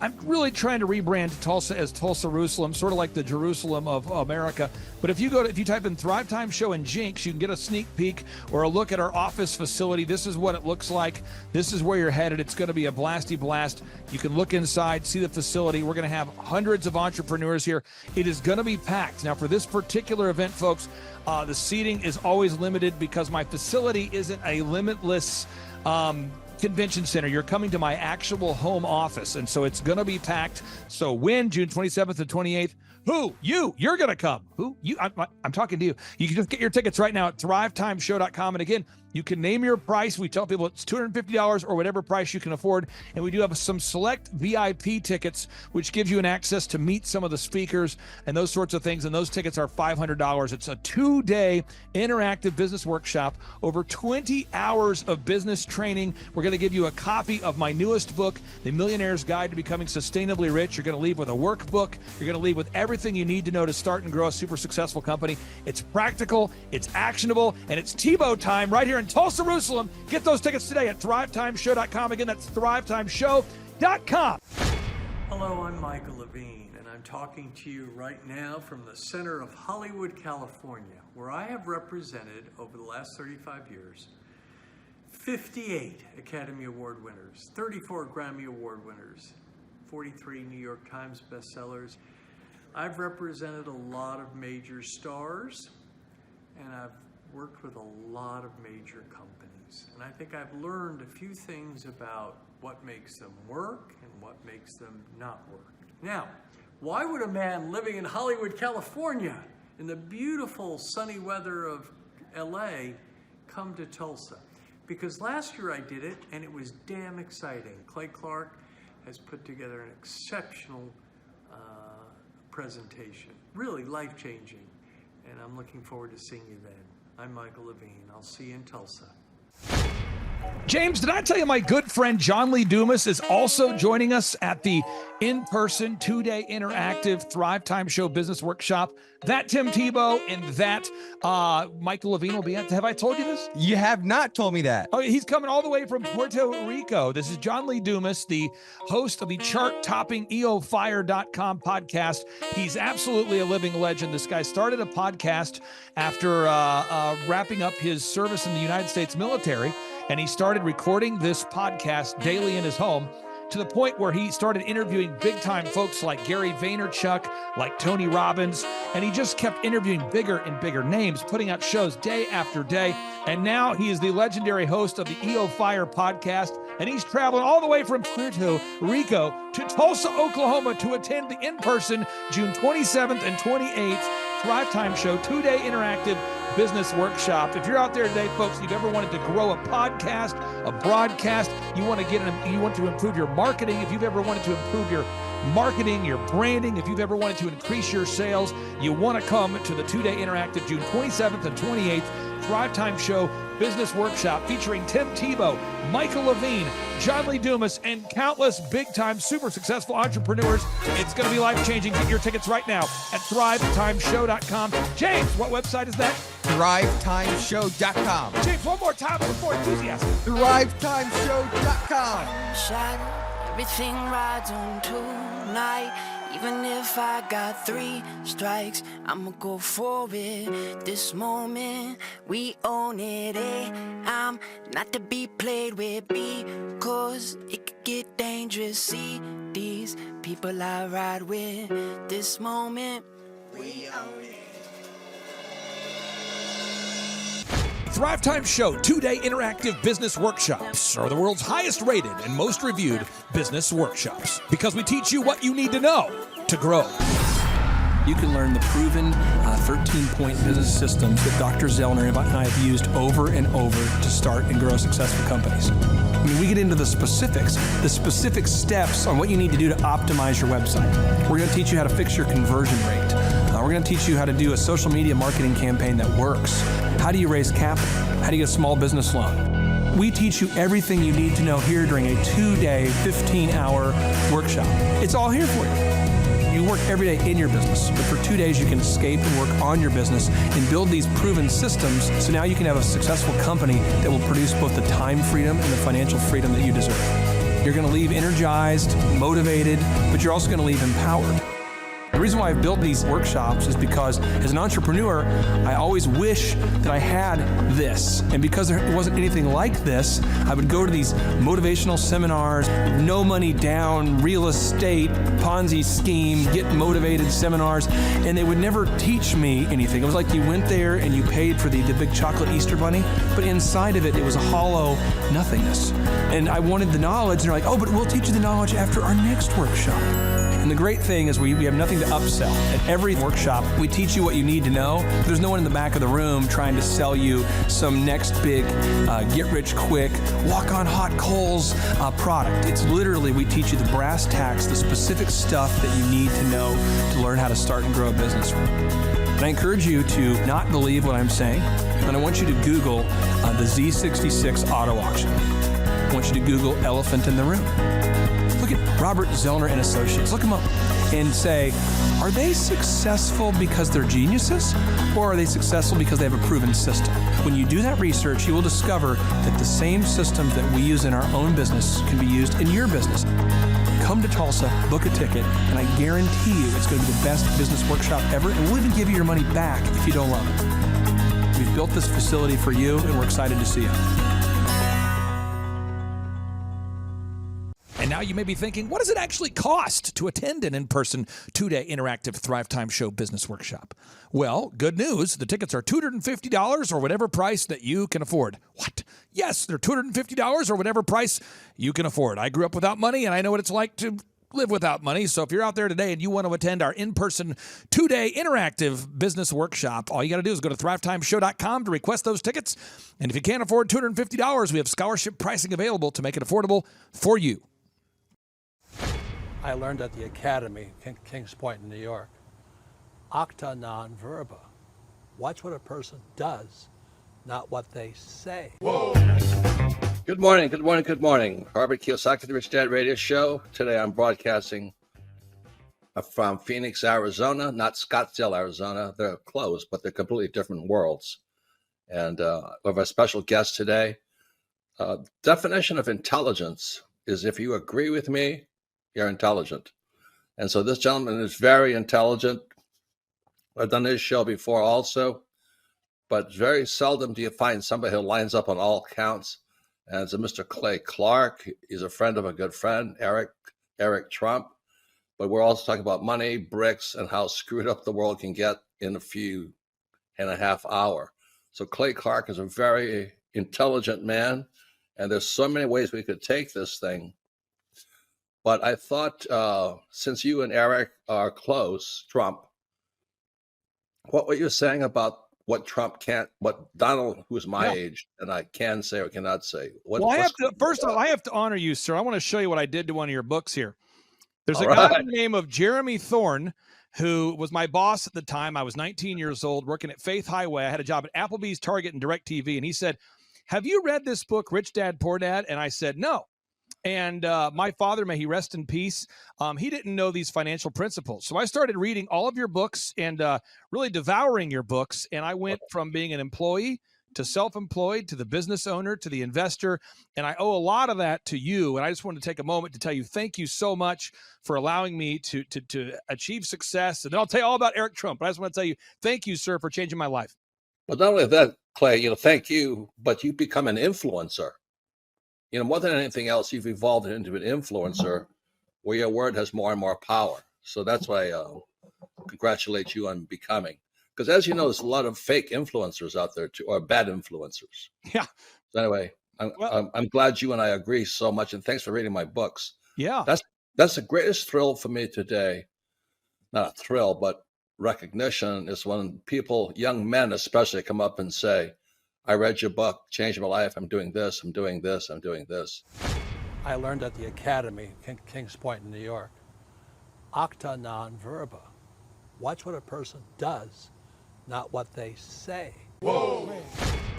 Speaker 3: I'm really trying to rebrand Tulsa as Tulsa, Jerusalem, sort of like the Jerusalem of America. But if you type in Thrive Time Show and Jinx, you can get a sneak peek or a look at our office facility. This is what it looks like. This is where you're headed. It's going to be a blasty blast. You can look inside, see the facility. We're going to have hundreds of entrepreneurs here. It is going to be packed. Now, for this particular event, folks, the seating is always limited because my facility isn't a limitless convention center. You're coming to my actual home office, and so it's going to be packed. So when? June 27th and 28th. Who? You're going to come. Who? You? I'm talking to you. You can just get your tickets right now at thrivetimeshow.com. And again, you can name your price. We tell people it's $250 or whatever price you can afford. And we do have some select VIP tickets, which gives you an access to meet some of the speakers and those sorts of things. And those tickets are $500. It's a 2-day interactive business workshop, over 20 hours of business training. We're going to give you a copy of my newest book, The Millionaire's Guide to Becoming Sustainably Rich. You're going to leave with a workbook. You're going to leave with everything you need to know to start and grow a super successful company. It's practical, it's actionable, and it's Tebow time right here in Tulsa, Jerusalem. Get those tickets today at thrivetimeshow.com. Again, that's thrivetimeshow.com.
Speaker 7: Hello, I'm Michael Levine, and I'm talking to you right now from the center of Hollywood, California, where I have represented over the last 35 years 58 Academy Award winners, 34 Grammy Award winners, 43 New York Times bestsellers. I've represented a lot of major stars, and I've worked with a lot of major companies. And I think I've learned a few things about what makes them work and what makes them not work. Now, why would a man living in Hollywood, California, in the beautiful sunny weather of LA, come to Tulsa? Because last year I did it, and it was damn exciting. Clay Clark has put together an exceptional presentation, really life-changing, and I'm looking forward to seeing you then. I'm Michael Levine. I'll see you in Tulsa.
Speaker 3: James, did I tell you my good friend John Lee Dumas is also joining us at the in-person 2-day interactive Thrive Time Show Business Workshop? That Tim Tebow and that Michael Levine will be at. Have I told you this?
Speaker 8: You have not told me that.
Speaker 3: Oh, he's coming all the way from Puerto Rico. This is John Lee Dumas, the host of the chart-topping EOFire.com podcast. He's absolutely a living legend. This guy started a podcast after wrapping up his service in the United States military, and he started recording this podcast daily in his home, to the point where he started interviewing big-time folks like Gary Vaynerchuk, like Tony Robbins, and he just kept interviewing bigger and bigger names, putting out shows day after day. And now he is the legendary host of the EO Fire podcast, and he's traveling all the way from Puerto Rico to Tulsa, Oklahoma to attend the in-person June 27th and 28th Thrive Time Show 2-day interactive business workshop. If you're out there today, folks, you've ever wanted to grow a podcast, a broadcast, you want to improve your marketing, if you've ever wanted to improve your marketing, your branding, if you've ever wanted to increase your sales, you want to come to the 2-day interactive June 27th and 28th Thrive Time Show Business Workshop featuring Tim Tebow, Michael Levine, John Lee Dumas, and countless big-time super successful entrepreneurs. It's going to be life-changing. Get your tickets right now at thrivetimeshow.com. James, what website is that?
Speaker 8: thrivetimeshow.com.
Speaker 3: James, one more time with more enthusiasm.
Speaker 8: thrivetimeshow.com.
Speaker 2: Shine, everything rides on tonight. Even if I got 3 strikes, I'ma go for it. This moment, we own it. I'm not to be played with because it could get dangerous. See these people I ride with. This moment, We own it.
Speaker 3: Thrive Time Show 2-day interactive business workshops are the world's highest rated and most reviewed business workshops because we teach you what you need to know to grow.
Speaker 8: You can learn the proven 13-point business systems that Dr. Zellner and I have used over and over to start and grow successful companies. I mean, we get into the specific steps on what you need to do to optimize your website. We're going to teach you how to fix your conversion rate. We're going to teach you how to do a social media marketing campaign that works. How do you raise capital? How do you get a small business loan? We teach you everything you need to know here during a 2-day, 15-hour workshop. It's all here for you. You work every day in your business, but for 2 days you can escape and work on your business and build these proven systems so now you can have a successful company that will produce both the time freedom and the financial freedom that you deserve. You're going to leave energized, motivated, but you're also going to leave empowered. The reason why I've built these workshops is because as an entrepreneur, I always wish that I had this. And because there wasn't anything like this, I would go to these motivational seminars, no money down, real estate, Ponzi scheme, get motivated seminars, and they would never teach me anything. It was like you went there and you paid for the big chocolate Easter bunny, but inside of it, it was a hollow nothingness. And I wanted the knowledge, and they're like, oh, but we'll teach you the knowledge after our next workshop. And the great thing is we have nothing to upsell. At every workshop, we teach you what you need to know. There's no one in the back of the room trying to sell you some next big get-rich-quick, walk-on-hot coals product. It's literally, we teach you the brass tacks, the specific stuff that you need to know to learn how to start and grow a business. And I encourage you to not believe what I'm saying, and I want you to Google the Z66 auto auction. I want you to Google elephant in the room. Look at Robert Zellner and Associates. Look them up and say, are they successful because they're geniuses, or are they successful because they have a proven system? When you do that research, you will discover that the same systems that we use in our own business can be used in your business. Come to Tulsa, book a ticket, and I guarantee you it's going to be the best business workshop ever, and we'll even give you your money back if you don't love it. We've built this facility for you, and we're excited to see you.
Speaker 3: And now you may be thinking, what does it actually cost to attend an in-person 2-day interactive Thrive Time Show business workshop? Well, good news. The tickets are $250 or whatever price that you can afford. What? Yes, they're $250 or whatever price you can afford. I grew up without money, and I know what it's like to live without money. So if you're out there today and you want to attend our in-person 2-day interactive business workshop, all you got to do is go to thrivetimeshow.com to request those tickets. And if you can't afford $250, we have scholarship pricing available to make it affordable for you.
Speaker 9: I learned at the Academy, Kings Point in New York. Acta non verba. Watch what a person does, not what they say.
Speaker 10: Whoa. Good morning, good morning, good morning. Robert Kiyosaki, the Rich Dad Radio Show. Today I'm broadcasting from Phoenix, Arizona, not Scottsdale, Arizona. They're close, but they're completely different worlds. And we have a special guest today. Definition of intelligence is if you agree with me, you're intelligent. And so this gentleman is very intelligent. I've done this show before also, but very seldom do you find somebody who lines up on all counts. And it's a Mr. Clay Clark. He's a friend of a good friend, Eric Trump. But we're also talking about money, bricks, and how screwed up the world can get in a few and a half hours. So Clay Clark is a very intelligent man, and there's so many ways we could take this thing. But I thought, since you and Eric are close, Trump, what were you saying about what Trump can't, what Donald, who's my age, and I can say or cannot say?
Speaker 3: First of all, I have to honor you, sir. I want to show you what I did to one of your books here. There's a guy by the name of Jeremy Thorne, who was my boss at the time. I was 19 years old, working at Faith Highway. I had a job at Applebee's, Target, and DirecTV. And he said, have you read this book, Rich Dad, Poor Dad? And I said, no. And my father, may he rest in peace, he didn't know these financial principles. So I started reading all of your books and really devouring your books. And I went from being an employee to self-employed to the business owner to the investor. And I owe a lot of that to you. And I just wanted to take a moment to tell you thank you so much for allowing me to achieve success. And then I'll tell you all about Eric Trump. But I just want to tell you thank you, sir, for changing my life.
Speaker 10: Well, not only that, Clay, thank you, but you become an influencer. More than anything else, you've evolved into an influencer where your word has more and more power. So that's why congratulate you on becoming. Because as you know, there's a lot of fake influencers out there too, or bad influencers.
Speaker 11: Yeah.
Speaker 10: So anyway, I'm glad you and I agree so much, and thanks for reading my books.
Speaker 11: Yeah.
Speaker 10: That's the greatest thrill for me today. Not a thrill, but recognition is when people, young men especially, come up and say, I read your book, changed my life. I'm doing this, I'm doing this, I'm doing this.
Speaker 9: I learned at the Academy, Kings Point in New York, acta non verba. Watch what a person does, not what they say.
Speaker 12: Whoa.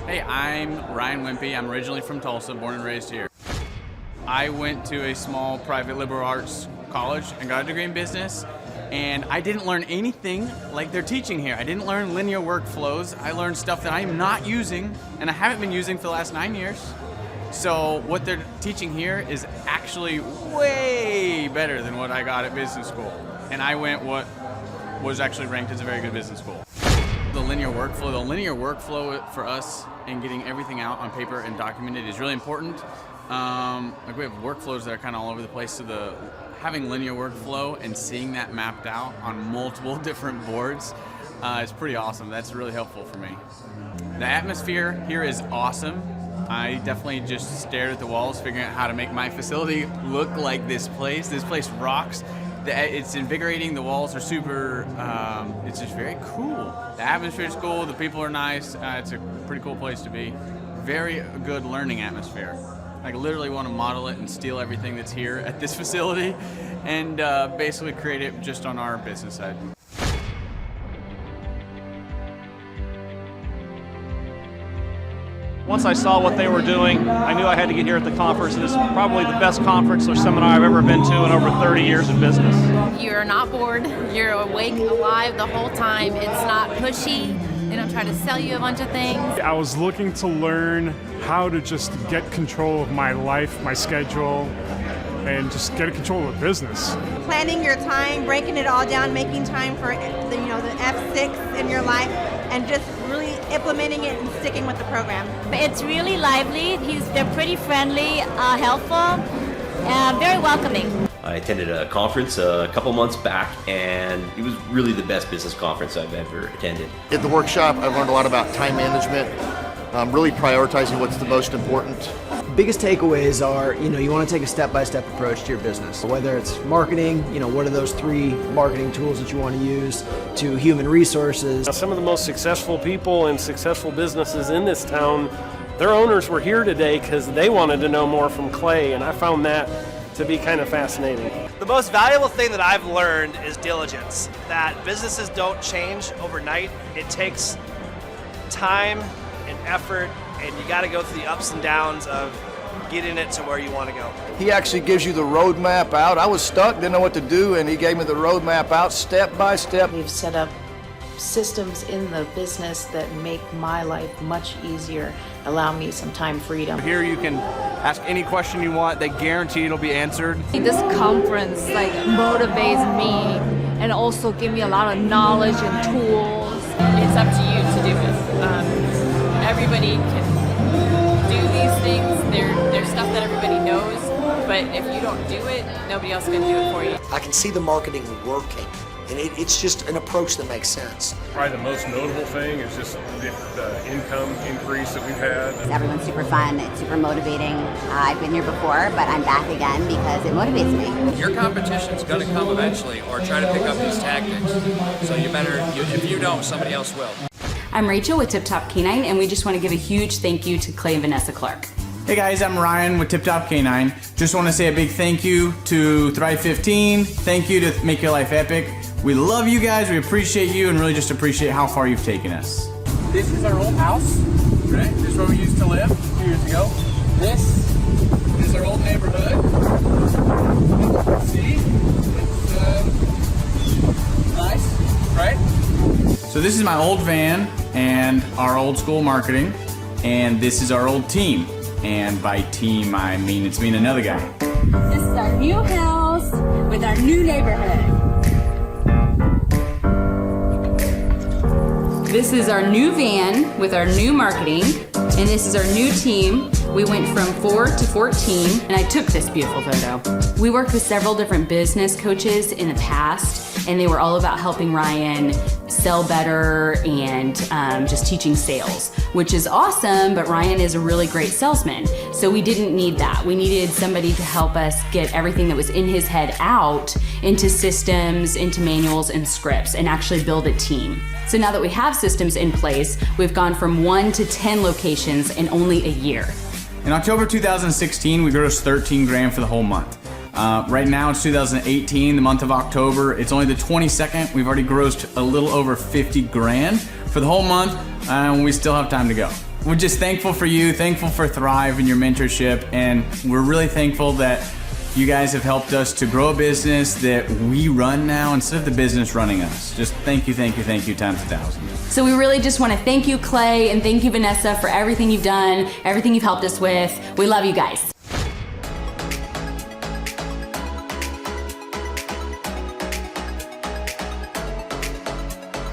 Speaker 12: Hey, I'm Ryan Wimpy. I'm originally from Tulsa, born and raised here. I went to a small private liberal arts college and got a degree in business, and I didn't learn anything like they're teaching here. I didn't learn linear workflows. I learned stuff that I am not using, and I haven't been using for the last 9 years. So what they're teaching here is actually way better than what I got at business school. And I went what was actually ranked as a very good business school. The linear workflow for us and getting everything out on paper and documented is really important. Like we have workflows that are kind of all over the place, so having linear workflow and seeing that mapped out on multiple different boards is pretty awesome. That's really helpful for me. The atmosphere here is awesome. I definitely just stared at the walls, figuring out how to make my facility look like this place. This place rocks. It's invigorating. The walls are super, it's just very cool. The atmosphere is cool. The people are nice. It's a pretty cool place to be. Very good learning atmosphere. I literally want to model it and steal everything that's here at this facility and basically create it just on our business side.
Speaker 13: Once I saw what they were doing, I knew I had to get here at the conference. It is probably the best conference or seminar I've ever been to in over 30 years in business.
Speaker 14: You're not bored. You're awake, alive the whole time. It's not pushy. They don't try to sell you a bunch of things.
Speaker 15: I was looking to learn how to just get control of my life, my schedule, and just get control of the business.
Speaker 16: Planning your time, breaking it all down, making time for the F6 in your life, and just really implementing it and sticking with the program.
Speaker 17: It's really lively. They're pretty friendly, helpful, and very welcoming.
Speaker 18: I attended a conference a couple months back, and it was really the best business conference I've ever attended.
Speaker 19: At the workshop, I learned a lot about time management, really prioritizing what's the most important.
Speaker 20: Biggest takeaways are, you want to take a step-by-step approach to your business. Whether it's marketing, what are those 3 marketing tools that you want to use, to human resources.
Speaker 13: Some of the most successful people and successful businesses in this town, their owners were here today because they wanted to know more from Clay, and I found that to be kind of fascinating.
Speaker 21: The most valuable thing that I've learned is diligence, that businesses don't change overnight. It takes time and effort, and you got to go through the ups and downs of getting it to where you want to go.
Speaker 19: He actually gives you the roadmap out. I was stuck, didn't know what to do, and he gave me the roadmap out step by step.
Speaker 22: We've set up systems in the business that make my life much easier, allow me some time freedom.
Speaker 23: Here you can ask any question you want. They guarantee it'll be answered.
Speaker 24: This conference motivates me and also give me a lot of knowledge and tools.
Speaker 25: It's up to you to do it. Everybody can do these things. There's stuff that everybody knows, but if you don't do it, nobody else can do it for you.
Speaker 26: I can see the marketing working, and it's just an approach that makes sense.
Speaker 27: Probably the most notable thing is just the income increase that we've had.
Speaker 28: Everyone's super fun, it's super motivating. I've been here before, but I'm back again because it motivates me.
Speaker 29: Your competition's going to come eventually, or try to pick up these tactics. So you better, if you don't, somebody else will.
Speaker 30: I'm Rachel with Tip Top Canine, and we just want to give a huge thank you to Clay and Vanessa Clark.
Speaker 31: Hey guys, I'm Ryan with Tip Top Canine. Just want to say a big thank you to Thrive 15. Thank you to Make Your Life Epic. We love you guys, we appreciate you, and really just appreciate how far you've taken us.
Speaker 21: This is our old house, right? This is where we used to live 2 years ago. This is our old neighborhood. See? It's nice, right?
Speaker 31: So this is my old van and our old school marketing, and this is our old team. And by team, I mean it's me and another guy.
Speaker 17: This is our new house with our new neighborhood.
Speaker 30: This is our new van with our new marketing, and this is our new team. We went from 4 to 14, and I took this beautiful photo. We worked with several different business coaches in the past, and they were all about helping Ryan sell better and just teaching sales, which is awesome, but Ryan is a really great salesman. So we didn't need that. We needed somebody to help us get everything that was in his head out into systems, into manuals and scripts, and actually build a team. So now that we have systems in place, we've gone from 1 to 10 locations in only a year.
Speaker 31: In October 2016, we grossed 13 grand for the whole month. Right now it's 2018, the month of October. It's only the 22nd. We've already grossed a little over 50 grand for the whole month, and we still have time to go. We're just thankful for you, thankful for Thrive and your mentorship, and we're really thankful that you guys have helped us to grow a business that we run now instead of the business running us. Just thank you times 1,000.
Speaker 30: So we really just want to thank you, Clay, and thank you, Vanessa, for everything you've done, everything you've helped us with. We love you guys.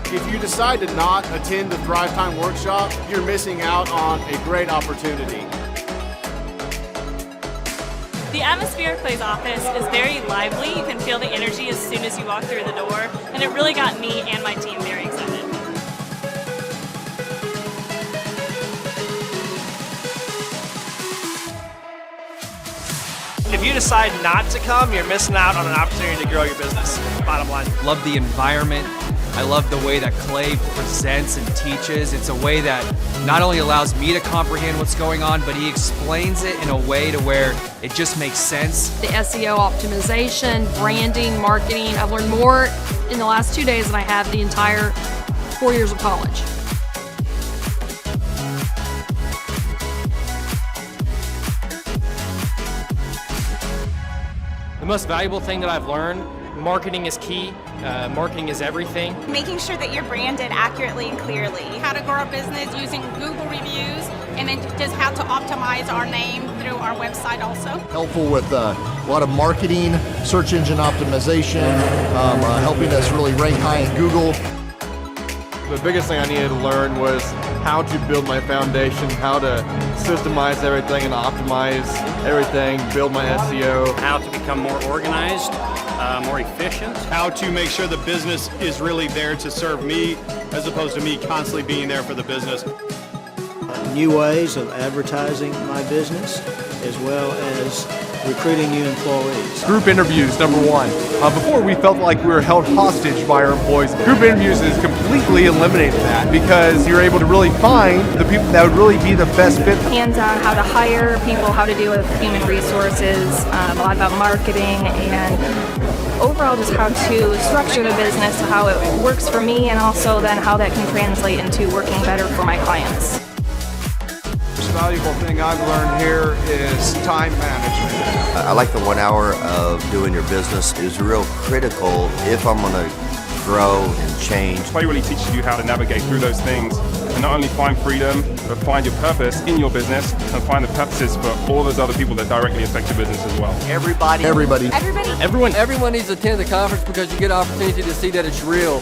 Speaker 1: If you decide to not attend the Thrive Time workshop, you're missing out on a great opportunity.
Speaker 2: The atmosphere of Clay's office is very lively. You can feel the energy as soon as you walk through the door, and it really got me and my team very excited.
Speaker 21: If you decide not to come, you're missing out on an opportunity to grow your business. Bottom line.
Speaker 3: Love the environment. I love the way that Clay presents and teaches. It's a way that not only allows me to comprehend what's going on, but he explains it in a way to where it just makes sense.
Speaker 4: The SEO optimization, branding, marketing. I've learned more in the last 2 days than I have the entire 4 years of college.
Speaker 5: The most valuable thing that I've learned, marketing is key. Marketing is everything.
Speaker 6: Making sure that you're branded accurately and clearly. How to grow a business using Google reviews, and then just how to optimize our name through our website also.
Speaker 26: Helpful with a lot of marketing, search engine optimization, helping us really rank high in Google.
Speaker 1: The biggest thing I needed to learn was how to build my foundation, how to systemize everything and optimize everything, build my SEO.
Speaker 7: How to become more organized, more efficient.
Speaker 8: How to make sure the business is really there to serve me as opposed to me constantly being there for the business.
Speaker 9: New ways of advertising my business as well as recruiting new employees.
Speaker 10: Group interviews, number one. Before we felt like we were held hostage by our employees. Group interviews has completely eliminated that because you're able to really find the people that would really be the best fit.
Speaker 4: Hands-on how to hire people, how to deal with human resources, a lot about marketing, and overall just how to structure the business, how it works for me, and also then how that can translate into working better for my clients.
Speaker 10: The most valuable thing I've learned here is time management.
Speaker 11: I like the 1 hour of doing your business is real critical if I'm going to grow and change.
Speaker 27: Clay really teaches you how to navigate through those things and not only find freedom, but find your purpose in your business and find the purposes for all those other people that directly affect your business as well.
Speaker 26: Everybody.
Speaker 4: Everybody.
Speaker 5: Everyone needs to attend the conference because you get an opportunity to see that it's real.